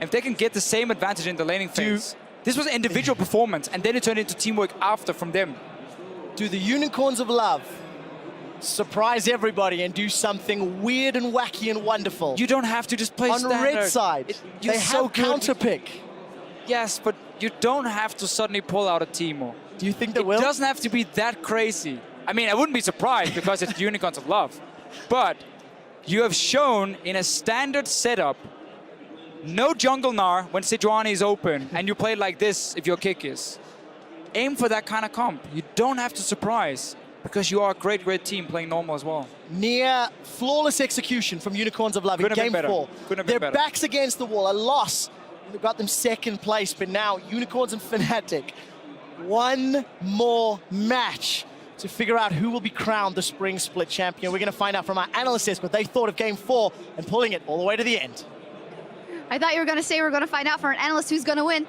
Speaker 3: If they can get the same advantage in the laning phase. This was individual performance, and then it turned into teamwork after from them.
Speaker 2: Do the Unicorns of Love surprise everybody and do something weird and wacky and wonderful?
Speaker 3: You don't have to just play
Speaker 2: on
Speaker 3: standard.
Speaker 2: red side. They have counter pick.
Speaker 3: Yes, but you don't have to suddenly pull out a Teemo.
Speaker 2: Do you think they will?
Speaker 3: It doesn't have to be that crazy. I mean, I wouldn't be surprised because it's Unicorns of Love. But you have shown in a standard setup, no jungle Gnar when Sejuani is open, and you play like this if your kick is. Aim for that kind of comp. You don't have to surprise. because you are a great, great team playing normal as well.
Speaker 2: Near flawless execution from Unicorns of Love in
Speaker 3: Couldn't have
Speaker 2: game
Speaker 3: been better.
Speaker 2: 4.
Speaker 3: Couldn't have been
Speaker 2: Their
Speaker 3: better.
Speaker 2: backs against the wall, a loss. They've got them second place, but now Unicorns and Fnatic, one more match to figure out who will be crowned the Spring Split champion. We're going to find out from our analysts what they thought of game 4 and pulling it all the way to the end.
Speaker 4: I thought you were going to say we're going to find out for an analyst who's going to win.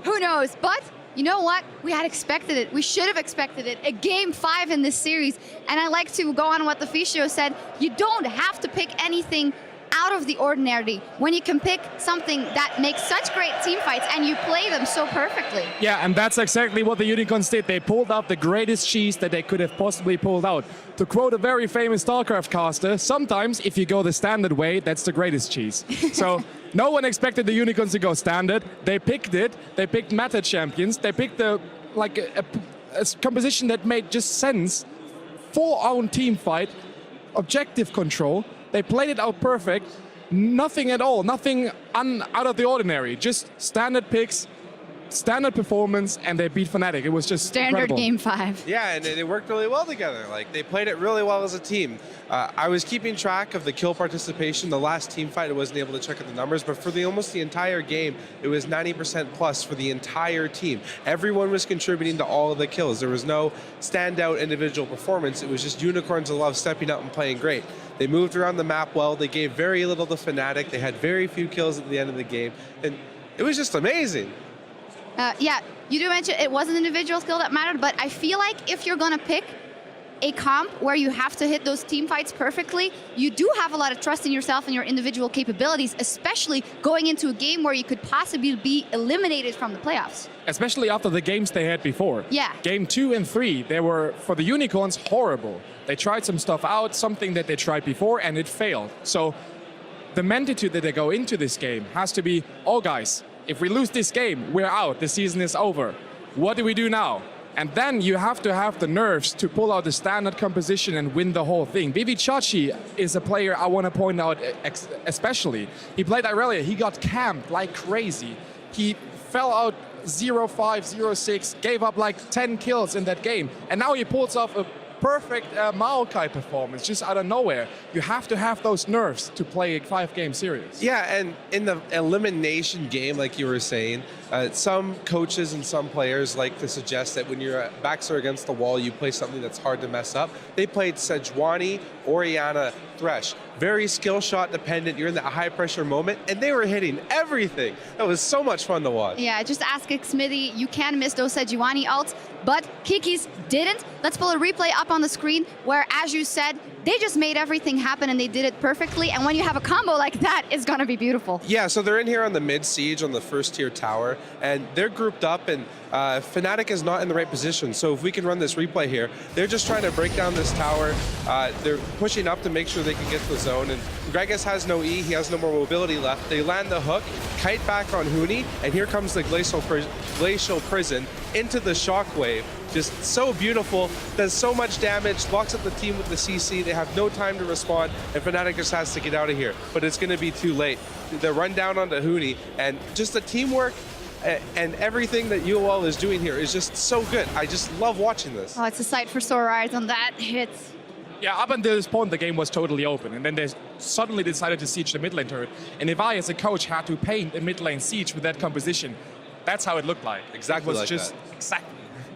Speaker 4: Who knows? But you know what? We had expected it. We should have expected it. A game 5 in this series. And I like to go on what the Fischio said. You don't have to pick anything out of the ordinary when you can pick something that makes such great team fights and you play them so perfectly.
Speaker 5: Yeah, and that's exactly what the Unicorns did. They pulled out the greatest cheese that they could have possibly pulled out. To quote a very famous StarCraft caster, sometimes if you go the standard way, that's the greatest cheese. So no one expected the Unicorns to go standard. They picked it. They picked meta champions. They picked a composition that made just sense for our own team fight, objective control. They played it out perfect, nothing at all, nothing out of the ordinary, just standard picks, standard performance, and they beat Fnatic. It was just
Speaker 4: Standard
Speaker 5: incredible.
Speaker 4: game 5.
Speaker 6: Yeah, and it worked really well together. Like, they played it really well as a team. I was keeping track of the kill participation. The last team fight, I wasn't able to check out the numbers, but for almost the entire game, it was 90% plus for the entire team. Everyone was contributing to all of the kills. There was no standout individual performance. It was just Unicorns of Love stepping up and playing great. They moved around the map well. They gave very little to Fnatic. They had very few kills at the end of the game, and it was just amazing.
Speaker 4: Yeah, you do mention it was an individual skill that mattered, but I feel like if you're going to pick a comp where you have to hit those team fights perfectly, you do have a lot of trust in yourself and your individual capabilities, especially going into a game where you could possibly be eliminated from the playoffs.
Speaker 5: Especially after the games they had before.
Speaker 4: Yeah.
Speaker 5: Game 2 and 3, they were, for the Unicorns, horrible. They tried some stuff out, something that they tried before, and it failed. So the mentality that they go into this game has to be, oh guys, if we lose this game, we're out, the season is over. What do we do now? And then you have to have the nerves to pull out the standard composition and win the whole thing. Vivi Chachi is a player I want to point out especially. He played Irelia, he got camped like crazy. He fell out 0-5, 0-6, gave up like 10 kills in that game. And now he pulls off a perfect Maokai performance just out of nowhere. You have to have those nerves to play a 5-game series.
Speaker 6: Yeah, and in the elimination game, like you were saying, some coaches and some players like to suggest that when your backs are against the wall, you play something that's hard to mess up. They played Sejuani, Orianna, Thresh. Very skill shot dependent. You're in that high pressure moment, and they were hitting everything. That was so much fun to watch.
Speaker 4: Yeah, just ask Smithy. You can miss those Sejuani ults, but Kiki's didn't. Let's pull a replay up on the screen where, as you said, they just made everything happen and they did it perfectly. And when you have a combo like that, it's going to be beautiful.
Speaker 6: Yeah, so they're in here on the mid siege on the first tier tower, and they're grouped up, and Fnatic is not in the right position. So if we can run this replay here, they're just trying to break down this tower. They're pushing up to make sure they can get to the zone, and Gregus has no E, he has no more mobility left. They land the hook, kite back on Huni, and here comes the Glacial Prison into the Shockwave. Just so beautiful, does so much damage, locks up the team with the CC. They have no time to respond, and Fnatic just has to get out of here. But it's going to be too late. The run down onto Huni, and just the teamwork and everything that UOL is doing here is just so good. I just love watching this.
Speaker 4: Oh, it's a sight for sore eyes on that hit.
Speaker 5: Yeah, up until this point, the game was totally open, and then they suddenly decided to siege the mid lane turret. And if I, as a coach, had to paint a mid lane siege with that composition, that's how it looked like.
Speaker 6: Exactly
Speaker 5: it was
Speaker 6: like
Speaker 5: just
Speaker 6: that.
Speaker 5: Exactly.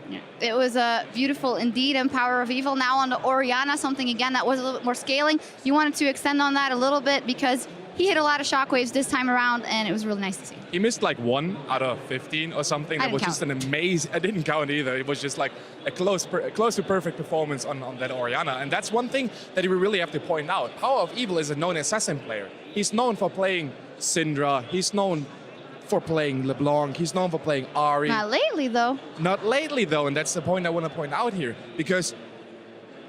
Speaker 4: Yeah. It was beautiful indeed, and Power of Evil now on the Orianna, something again that was a little bit more scaling. You wanted to extend on that a little bit because he hit a lot of shockwaves this time around, and it was really nice to see.
Speaker 5: He missed like 1 out of 15 or something. That was just an amazing, I didn't count either. It was just like a close to perfect performance on that Orianna. And that's one thing that we really have to point out. Power of Evil is a known assassin player. He's known for playing Syndra. He's known for playing LeBlanc. He's known for playing Ahri.
Speaker 4: Not lately, though.
Speaker 5: Not lately, though, and that's the point I want to point out here. Because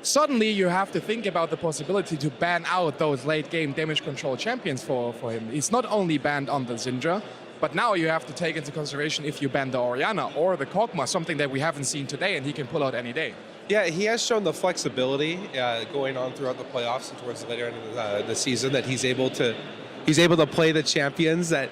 Speaker 5: suddenly you have to think about the possibility to ban out those late-game damage control champions for him. He's not only banned on the Syndra, but now you have to take into consideration if you ban the Orianna or the Kog'Maw, something that we haven't seen today and he can pull out any day.
Speaker 6: Yeah, he has shown the flexibility going on throughout the playoffs and towards the later end of the season that he's able to He's able to play the champions that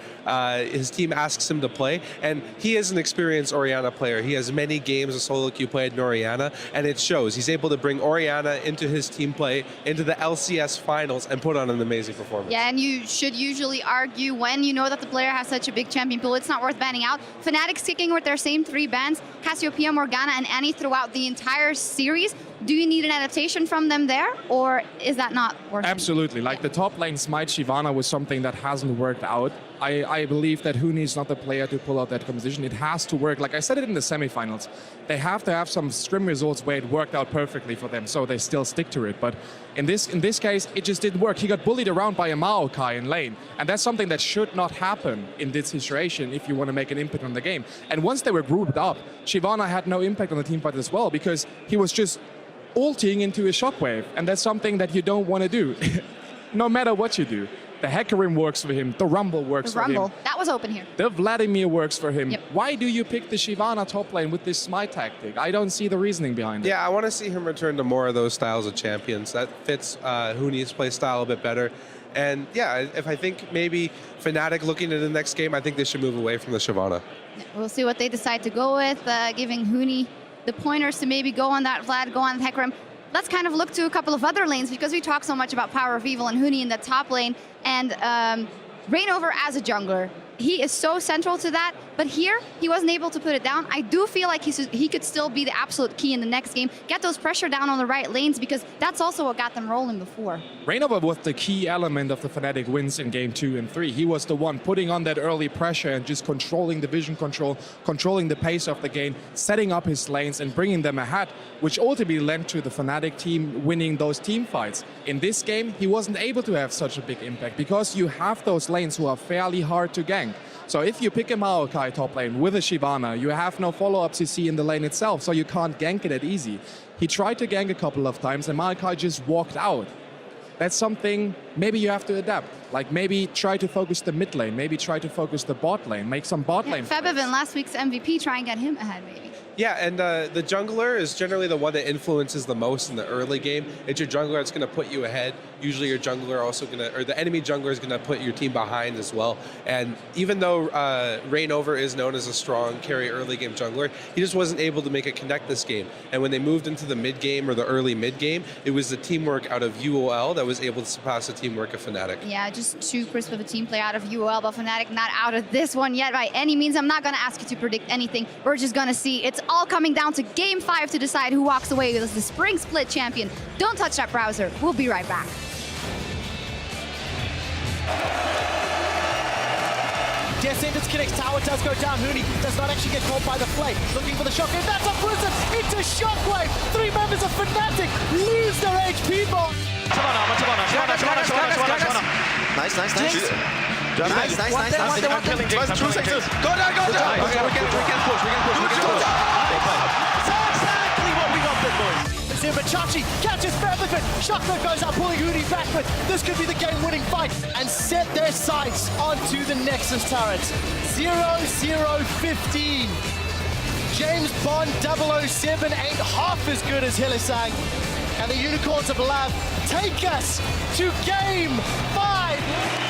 Speaker 6: his team asks him to play. And he is an experienced Orianna player. He has many games of solo queue played in Orianna, and it shows. He's able to bring Orianna into his team play, into the LCS finals, and put on an amazing performance.
Speaker 4: Yeah, and you should usually argue when you know that the player has such a big champion pool, it's not worth banning out. Fnatic's kicking with their same 3 bans, Cassiopeia, Morgana, and Annie throughout the entire series. Do you need an adaptation from them there, or is that not working?
Speaker 5: Absolutely. Like the top lane Smite Shyvana was something that hasn't worked out. I believe that Huni is not the player to pull out that composition. It has to work. Like I said it in the semifinals, they have to have some scrim results where it worked out perfectly for them, so they still stick to it. But in this case, it just didn't work. He got bullied around by a Maokai in lane, and that's something that should not happen in this situation if you want to make an impact on the game. And once they were grouped up, Shyvana had no impact on the team fight as well, because he was just ulting into a shockwave, and that's something that you don't want to do, no matter what you do. The Hecarim works for him, the Rumble works for him.
Speaker 4: That was open here.
Speaker 5: The Vladimir works for him.
Speaker 4: Yep.
Speaker 5: Why do you pick the Shyvana top lane with this Smite tactic? I don't see the reasoning behind it.
Speaker 6: Yeah, I want to see him return to more of those styles of champions. That fits Huni's play style a bit better. And yeah, if I think maybe Fnatic looking at the next game, I think they should move away from the Shyvana.
Speaker 4: We'll see what they decide to go with, giving Huni the pointers to maybe go on that Vlad, go on Hecarim. Let's kind of look to a couple of other lanes, because we talk so much about Power of Evil and Huni in the top lane, and Reignover as a jungler. He is so central to that, but here he wasn't able to put it down. I do feel like he could still be the absolute key in the next game, get those pressure down on the right lanes, because that's also what got them rolling before.
Speaker 5: Reignover was the key element of the Fnatic wins in game 2 and 3. He was the one putting on that early pressure and just controlling the vision control, controlling the pace of the game, setting up his lanes and bringing them ahead, which ultimately led to the Fnatic team winning those team fights. In this game, he wasn't able to have such a big impact, because you have those lanes who are fairly hard to gank. So if you pick a Maokai top lane with a Shyvana, you have no follow-up CC in the lane itself, so you can't gank it that easy. He tried to gank a couple of times, and Maokai just walked out. That's something maybe you have to adapt. Like maybe try to focus the mid lane, maybe try to focus the bot lane, make some bot lane.
Speaker 4: Febiven, last week's MVP, try and get him ahead maybe.
Speaker 6: Yeah, and the jungler is generally the one that influences the most in the early game. It's your jungler that's going to put you ahead. Usually your jungler also going to, or the enemy jungler is going to put your team behind as well. And even though Reignover is known as a strong carry early game jungler, he just wasn't able to make a connect this game. And when they moved into the mid game or the early mid game, it was the teamwork out of UOL that was able to surpass the teamwork of Fnatic.
Speaker 4: Yeah, just too crisp of a team play out of UOL, but Fnatic not out of this one yet by any means. I'm not going to ask you to predict anything. We're just going to see. It's all coming down to game 5 to decide who walks away as the Spring Split champion. Don't touch that browser. We'll be right back.
Speaker 2: Descendants connects, tower does go down. Huni does not actually get caught by the flame. Looking for the shockwave. That's a blizzard into shockwave. 3 members of Fnatic lose their HP bar.
Speaker 7: Nice. Nice. 2 seconds. Go down. We can push.
Speaker 2: Exactly what we got, big boys. Zibachachi catches Febiven. Shockwave goes up, pulling Huni backward. This could be the game-winning fight, and set their sights onto the Nexus turrets. 0-0-15. James Bond 007 ain't half as good as Hillisang. And the Unicorns of Lab take us to game 5.